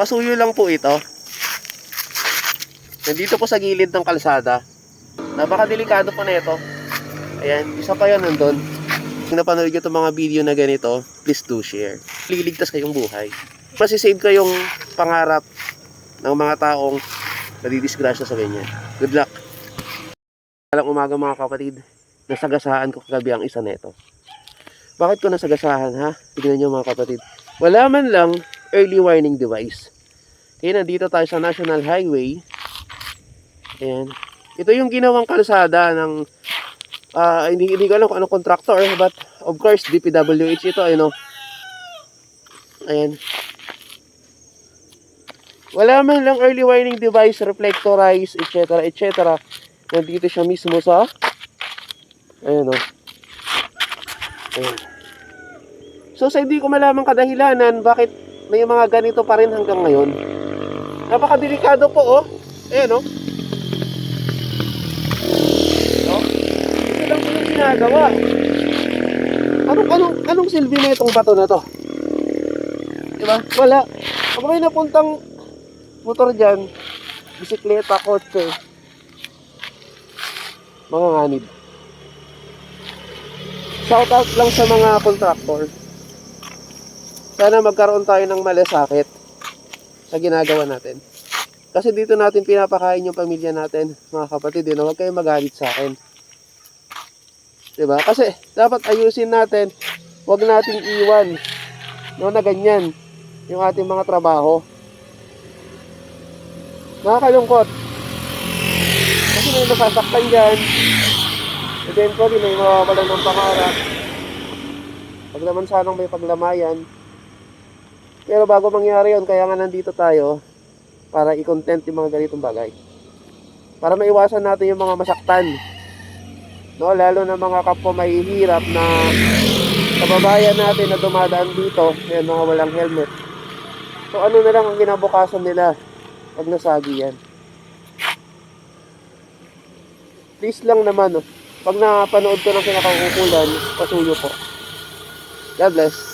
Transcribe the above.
Pasuyo lang po ito. Nandito po sa gilid ng kalsada. Napakadelikado po na ito. Ayan, isa pa yan nandun. Kung napanood nyo itong mga video na ganito, please do share. Liligtas kayong buhay. Masisave kayong pangarap ng mga taong nadidisgrasya sa ganyan. Good luck! Walang umaga mga kapatid, nasagasaan ko kagabi ang isa neto. Bakit ko nasagasahan ha? Tignan nyo mga kapatid. Wala man lang early warning device. Kaya nandito tayo sa National Highway. Ayan. Ito yung ginawang kalsada ng hindi ko alam kung anong contractor, but of course DPWH ito, ano. Ayan. Wala man lang early warning device, reflectorize, etc. etc. Nandito siya mismo sa ayan o. Ayan. So sa hindi ko malamang kadahilanan bakit may mga ganito pa rin hanggang ngayon. Napakadelikado po oh. Ayan oh. No? Ito lang po yung ginagawa. Anong silbi na itong bato na to? Diba? Wala. Pag may napuntang motor dyan, bisikleta, kotse, mga nganib. Shout out lang sa mga contractor. Sana magkaroon tayo ng malasakit sa ginagawa natin. Kasi dito natin pinapakain yung pamilya natin, mga kapatid. Huwag kayong magalit sa akin. Diba? Kasi dapat ayusin natin. Huwag nating iwan na ganyan yung ating mga trabaho. Nakakalungkot. Kasi may nasasaktan dyan. Eventually may mawawalan ng pangarap. Pag naman sanang may paglamayan. Pero bago mangyari yun, kaya nga nandito tayo para i-content yung mga ganitong bagay. Para maiwasan natin yung mga masaktan. No, lalo na mga kapwa mahihirap na kababayan natin na dumadaan dito, yan, mga walang helmet. So ano na lang ang kinabukasan nila pag nasagi yan. Please lang naman, pag napanood ko ng kinakaukulan, pasuyo po. God bless.